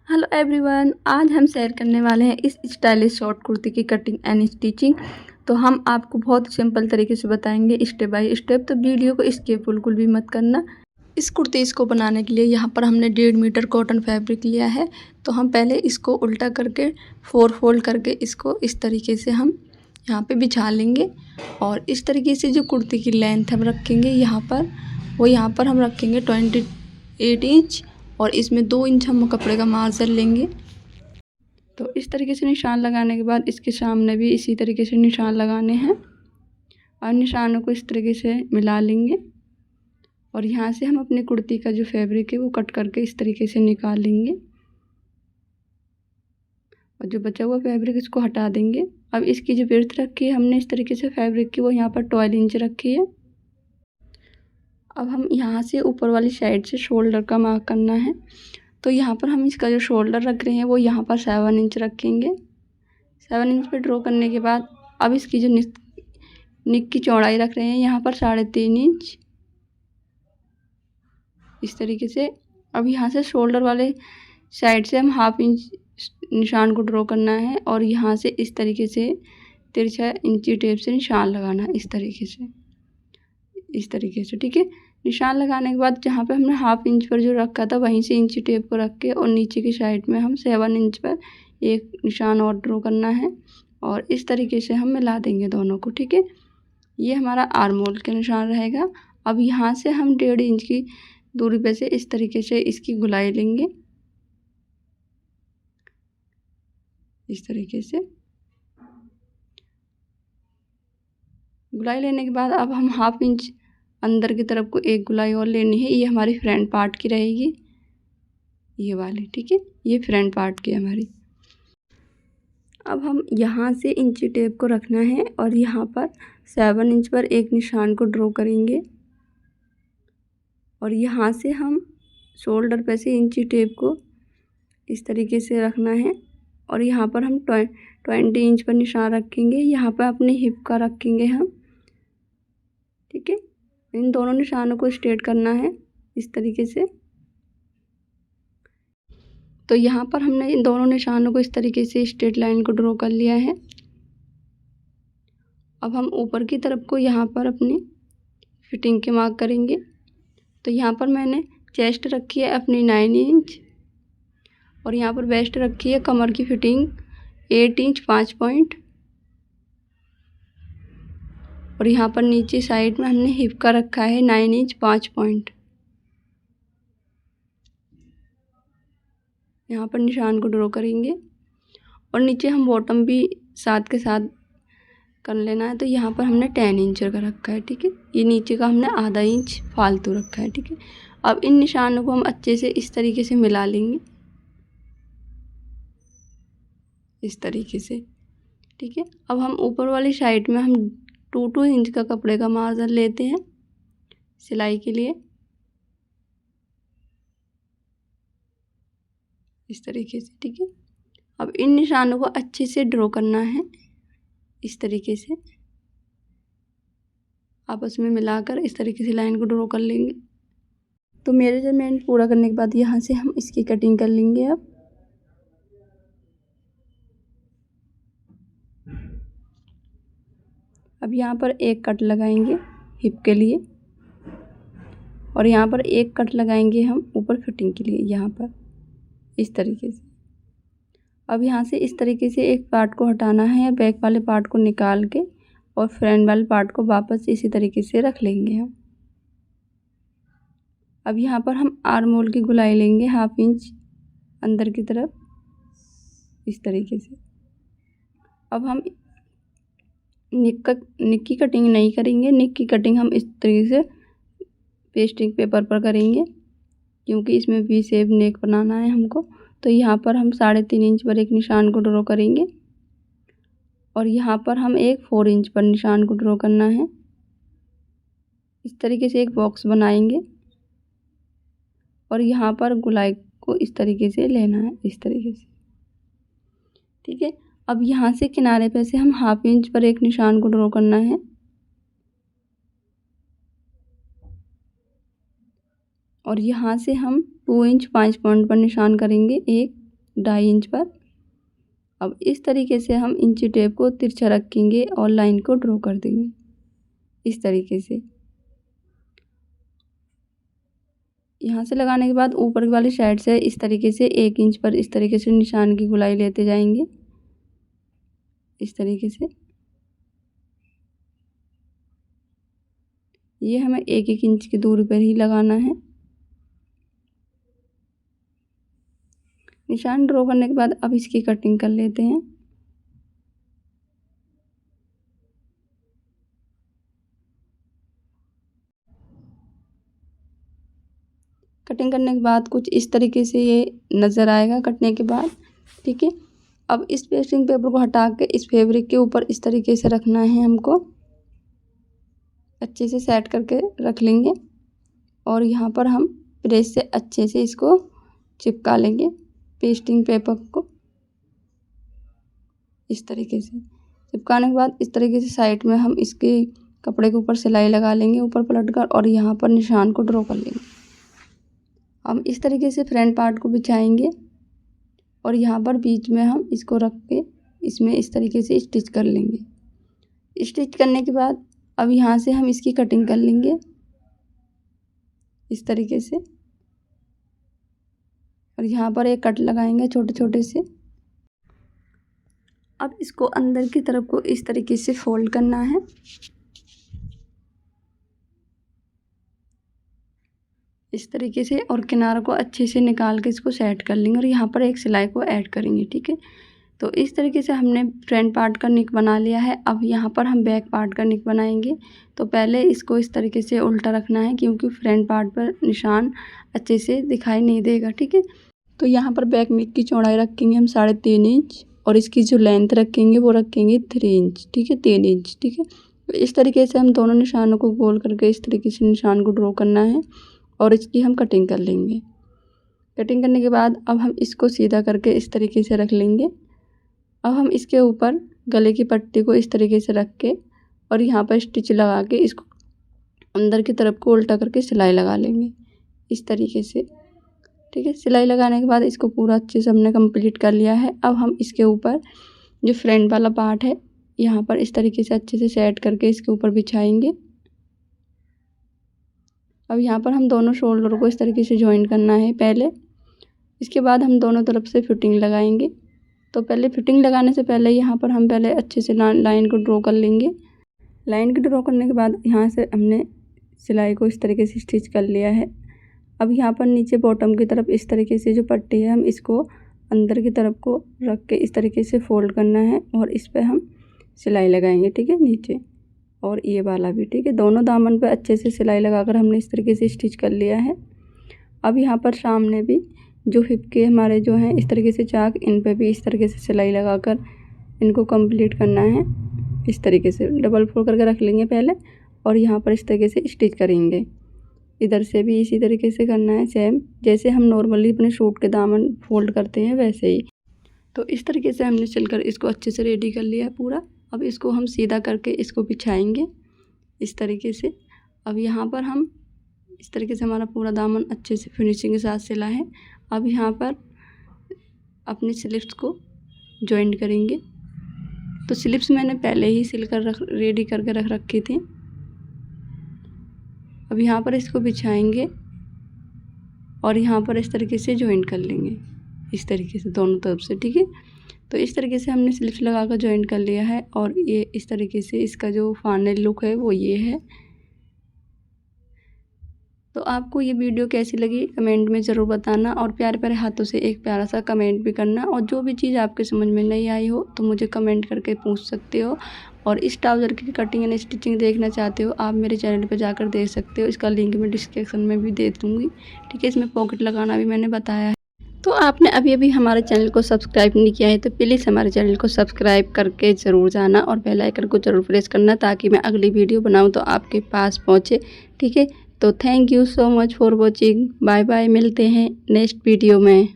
Hello everyone, आज हम share करने वाले हैं इस स्टाइलिश शॉर्ट कुर्ती की कटिंग एंड स्टिचिंग। तो हम आपको बहुत सिंपल तरीके से बताएंगे स्टेप बाय स्टेप, तो वीडियो को स्किप बिल्कुल भी मत करना। इस कुर्ती को बनाने के लिए यहाँ पर हमने 1.5 मीटर कॉटन फैब्रिक लिया है। तो हम पहले इसको उल्टा करके 4 फोल्ड करके इसको इस तरीके से हम यहाँ पे बिछा लेंगे। और इस तरीके से जो कुर्ती की लेंथ हम रखेंगे यहाँ पर हम रखेंगे 28 इंच। और इसमें 2 इंच हम कपड़े का मार्जिन लेंगे। तो इस तरीके से निशान लगाने के बाद इसके सामने भी इसी तरीके से निशान लगाने हैं और निशानों को इस तरीके से मिला लेंगे। और यहाँ से हम अपनी कुर्ती का जो फैब्रिक है वो कट करके इस तरीके से निकाल लेंगे और जो बचा हुआ फैब्रिक इसको हटा देंगे। अब इसकी जो विड्थ रखी है हमने इस तरीके से फैब्रिक की, वो यहाँ पर 12 इंच रखी है। अब हम यहाँ से ऊपर वाली साइड से शोल्डर का मार्क करना है। तो यहाँ पर हम इसका जो शोल्डर रख रहे हैं वो यहाँ पर 7 इंच रखेंगे। 7 इंच पे ड्रॉ करने के बाद अब इसकी जो निक की चौड़ाई रख रहे हैं यहाँ पर 3.5 इंच इस तरीके से। अब यहाँ से शोल्डर वाले साइड से हम 1/2 इंच निशान को ड्रॉ करना है और यहाँ से इस तरीके से तिरछा इंची टेप से निशान लगाना है इस तरीके से, ठीक है। निशान लगाने के बाद जहाँ पे हमने 1/2 इंच पर जो रखा था वहीं से इंची टेप को रख के और नीचे की साइड में हम 7 इंच पर एक निशान और ड्रॉ करना है और इस तरीके से हम मिला देंगे दोनों को, ठीक है। ये हमारा आर्म होल का निशान रहेगा। अब यहाँ से हम 1.5 इंच की दूरी पे से इस तरीके से इसकी गुलाई लेंगे इस तरीके से। गुलाई लेने के बाद अब हम 1/2 इंच अंदर की तरफ को एक गुलाई और लेनी है। ये हमारी फ्रंट पार्ट की रहेगी, ये वाली, ठीक है। ये फ्रंट पार्ट की हमारी। अब हम यहाँ से इंची टेप को रखना है और यहाँ पर 7 इंच पर एक निशान को ड्रॉ करेंगे और यहाँ से हम शोल्डर पे से इंची टेप को इस तरीके से रखना है और यहाँ पर हम 20 इंच पर निशान रखेंगे। यहाँ पर अपनी हिप का रखेंगे हम, ठीक है। इन दोनों निशानों को स्ट्रेट करना है इस तरीके से। तो यहाँ पर हमने इन दोनों निशानों को इस तरीके से स्ट्रेट लाइन को ड्रॉ कर लिया है। अब हम ऊपर की तरफ को यहाँ पर अपनी फिटिंग के मार्क करेंगे। तो यहाँ पर मैंने चेस्ट रखी है अपनी 9 इंच और यहाँ पर वेस्ट रखी है कमर की फिटिंग 8 इंच 5 पॉइंट और यहाँ पर नीचे साइड में हमने हिप का रखा है 9 इंच 5 पॉइंट। यहाँ पर निशान को ड्रॉ करेंगे और नीचे हम बॉटम भी साथ के साथ कर लेना है। तो यहाँ पर हमने 10 इंच का रखा है, ठीक है। ये नीचे का हमने आधा इंच फालतू रखा है, ठीक है। अब इन निशानों को हम अच्छे से इस तरीके से मिला लेंगे इस तरीके से, ठीक है। अब हम ऊपर वाली साइड में हम 2 इंच का कपड़े का मार्जिन लेते हैं सिलाई के लिए इस तरीके से, ठीक है। अब इन निशानों को अच्छे से ड्रॉ करना है इस तरीके से, आपस में मिलाकर इस तरीके से लाइन को ड्रॉ कर लेंगे। तो मेजरमेंट पूरा करने के बाद यहाँ से हम इसकी कटिंग कर लेंगे। अब यहाँ पर एक कट लगाएंगे हिप के लिए और यहाँ पर एक कट लगाएंगे हम ऊपर फिटिंग के लिए यहाँ पर इस तरीके से। अब यहाँ से इस तरीके से एक पार्ट को हटाना है या बैक वाले पार्ट को निकाल के और फ्रंट वाले पार्ट को वापस इसी तरीके से रख लेंगे हम। अब यहाँ पर हम आर्म होल की गुलाई लेंगे 1/2 इंच अंदर की तरफ इस तरीके से। अब हम निक की कटिंग नहीं करेंगे। निक की कटिंग हम इस तरीके से पेस्टिंग पेपर पर करेंगे क्योंकि इसमें वी शेप नेक बनाना है हमको। तो यहाँ पर हम 3.5 इंच पर एक निशान को ड्रॉ करेंगे और यहाँ पर हम एक 4 इंच पर निशान को ड्रॉ करना है। इस तरीके से एक बॉक्स बनाएंगे और यहाँ पर गुलाई को इस तरीके से लेना है इस तरीके से, ठीक है। अब यहाँ से किनारे पे से हम 1/2 इंच पर एक निशान को ड्रॉ करना है और यहाँ से हम 2 इंच 5 पॉइंट पर निशान करेंगे एक 2.5 इंच पर। अब इस तरीके से हम इंची टेप को तिरछा रखेंगे और लाइन को ड्रॉ कर देंगे इस तरीके से। यहाँ से लगाने के बाद ऊपर वाली साइड से इस तरीके से 1 इंच पर इस तरीके से निशान की गोलाई लेते जाएंगे इस तरीके से। ये हमें 1-1 इंच की दूरी पर ही लगाना है। निशान ड्रॉ करने के बाद अब इसकी कटिंग कर लेते हैं। कटिंग करने के बाद कुछ इस तरीके से ये नज़र आएगा कटने के बाद, ठीक है। अब इस पेस्टिंग पेपर को हटा के इस फैब्रिक के ऊपर इस तरीके से रखना है हमको, अच्छे से सेट करके रख लेंगे और यहाँ पर हम प्रेस से अच्छे से इसको चिपका लेंगे पेस्टिंग पेपर को इस तरीके से। चिपकाने के बाद इस तरीके से साइड में हम इसके कपड़े के ऊपर सिलाई लगा लेंगे ऊपर पलटकर और यहाँ पर निशान को ड्रॉ कर लेंगे। हम इस तरीके से फ्रंट पार्ट को बिछाएंगे और यहाँ पर बीच में हम इसको रख के इसमें इस तरीके से स्टिच कर लेंगे। स्टिच करने के बाद अब यहाँ से हम इसकी कटिंग कर लेंगे इस तरीके से और यहाँ पर एक कट लगाएंगे छोटे छोटे से। अब इसको अंदर की तरफ को इस तरीके से फोल्ड करना है। इस तरीके से और किनारे को अच्छे से निकाल के इसको सेट कर लेंगे और यहाँ पर एक सिलाई को ऐड करेंगे, ठीक है। तो इस तरीके से हमने फ्रंट पार्ट का निक बना लिया है। अब यहाँ पर हम बैक पार्ट का निक बनाएंगे। तो पहले इसको इस तरीके से उल्टा रखना है क्योंकि फ्रंट पार्ट पर निशान अच्छे से दिखाई नहीं देगा, ठीक है। तो यहाँ पर बैक निक की चौड़ाई रखेंगे हम 3.5 इंच और इसकी जो लेंथ रखेंगे वो रखेंगे 3 इंच, ठीक है, 3 इंच, ठीक है। तो इस तरीके से हम दोनों निशानों को गोल करके इस तरीके से निशान को ड्रॉ करना है और इसकी हम कटिंग कर लेंगे। कटिंग करने के बाद अब हम इसको सीधा करके इस तरीके से रख लेंगे। अब हम इसके ऊपर गले की पट्टी को इस तरीके से रख के और यहाँ पर स्टिच लगा के इसको अंदर की तरफ को उल्टा करके सिलाई लगा लेंगे इस तरीके से, ठीक है। सिलाई लगाने के बाद इसको पूरा अच्छे से हमने कंप्लीट कर लिया है। अब हम इसके ऊपर जो फ्रंट वाला पार्ट है यहाँ पर इस तरीके से अच्छे से सेट करके इसके ऊपर बिछाएंगे। अब यहाँ पर हम दोनों शोल्डर को इस तरीके से जॉइन करना है पहले। इसके बाद हम दोनों तरफ से फिटिंग लगाएंगे। तो पहले फिटिंग लगाने से पहले यहाँ पर हम पहले अच्छे से लाइन को ड्रॉ कर लेंगे। लाइन को ड्रॉ करने के बाद यहाँ से हमने सिलाई को इस तरीके से स्टिच कर लिया है। अब यहाँ पर नीचे बॉटम की तरफ इस तरीके से जो पट्टी है हम इसको अंदर की तरफ को रख के इस तरीके से फोल्ड करना है और इस पर हम सिलाई लगाएंगे, ठीक है, नीचे और ये वाला भी, ठीक है। दोनों दामन पे अच्छे से सिलाई लगाकर हमने इस तरीके से स्टिच कर लिया है। अब यहाँ पर सामने भी जो हिप के हमारे जो हैं इस तरीके से चाक, इन पे भी इस तरीके से सिलाई लगाकर इनको कंप्लीट करना है। इस तरीके से डबल फोल्ड करके रख लेंगे पहले और यहाँ पर इस तरीके से स्टिच करेंगे। इधर से भी इसी तरीके से करना है, सेम जैसे हम नॉर्मली अपने सूट के दामन फोल्ड करते हैं वैसे ही। तो इस तरीके से हमने सिलकर इसको अच्छे से रेडी कर लिया है पूरा। अब इसको हम सीधा करके इसको बिछाएंगे इस तरीके से। अब यहाँ पर हम इस तरीके से हमारा पूरा दामन अच्छे से फिनिशिंग के साथ सिला है। अब यहाँ पर अपनी स्लिप्स को जॉइंट करेंगे। तो स्लिप्स मैंने पहले ही सिलकर रेडी करके रख रखी थी। अब यहाँ पर इसको बिछाएंगे और यहाँ पर इस तरीके से जॉइंट कर लेंगे इस तरीके से दोनों तरफ से, ठीक है। तो इस तरीके से हमने स्लिप्स लगाकर जॉइंट कर लिया है और ये इस तरीके से इसका जो फाइनल लुक है वो ये है। तो आपको ये वीडियो कैसी लगी कमेंट में ज़रूर बताना और प्यारे प्यारे हाथों से एक प्यारा सा कमेंट भी करना। और जो भी चीज़ आपके समझ में नहीं आई हो तो मुझे कमेंट करके पूछ सकते हो। और इस ट्राउज़र की कटिंग एंड स्टिचिंग देखना चाहते हो आप मेरे चैनल पर जाकर देख सकते हो। इसका लिंक मैं डिस्क्रिप्शन में भी दे दूँगी, ठीक है। इसमें पॉकेट लगाना भी मैंने बताया है। तो आपने अभी अभी हमारे चैनल को सब्सक्राइब नहीं किया है तो प्लीज़ हमारे चैनल को सब्सक्राइब करके ज़रूर जाना और बेल आइकन को ज़रूर प्रेस करना ताकि मैं अगली वीडियो बनाऊं तो आपके पास पहुंचे, ठीक है। तो thank you so much for watching. Bye bye, मिलते हैं नेक्स्ट वीडियो में।